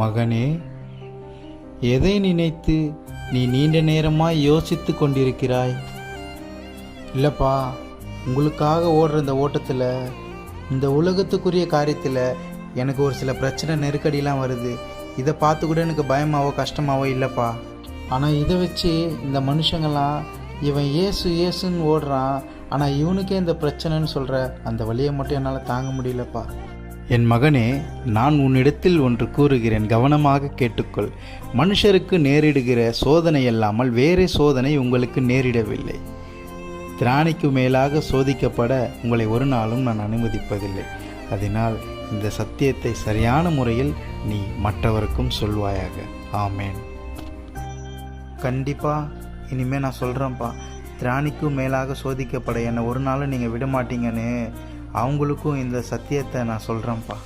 மகனே, எதை நினைத்து நீ நீண்ட நேரமாய் யோசித்து கொண்டிருக்கிறாய்? இல்லைப்பா, உங்களுக்காக ஓடுற இந்த ஓட்டத்தில், இந்த உலகத்துக்குரிய காரியத்தில் எனக்கு ஒரு சில பிரச்சனை நெருக்கடிலாம் வருது. இதை பார்த்து கூட எனக்கு பயமாவோ கஷ்டமாவோ இல்லைப்பா. ஆனால் இதை வச்சு இந்த மனுஷங்களாம் இவன் ஏசுன்னு ஓடுறான், ஆனால் இவனுக்கே இந்த பிரச்சனைன்னு சொல்கிற அந்த வழியை மட்டும் என்னால் தாங்க முடியலப்பா. என் மகனே, நான் உன்னிடத்தில் ஒன்று கூறுகிறேன், கவனமாக கேட்டுக்கொள். மனுஷருக்கு நேரிடுகிற சோதனை அல்லாமல் வேறே சோதனை உங்களுக்கு நேரிடவில்லை. திராணிக்கு மேலாக சோதிக்கப்பட உங்களை ஒரு நாளும் நான் அனுமதிப்பதில்லை. அதனால் இந்த சத்தியத்தை சரியான முறையில் நீ மற்றவருக்கும் சொல்வாயாக. ஆமேன். கண்டிப்பாக இனிமேல் நான் சொல்கிறேன்ப்பா, திராணிக்கும் மேலாக சோதிக்கப்பட என்னை ஒரு நாளும் நீங்கள் விட மாட்டீங்கன்னு அவங்களுக்கும் இந்த சத்தியத்தை நான் சொல்கிறேன்ப்பா.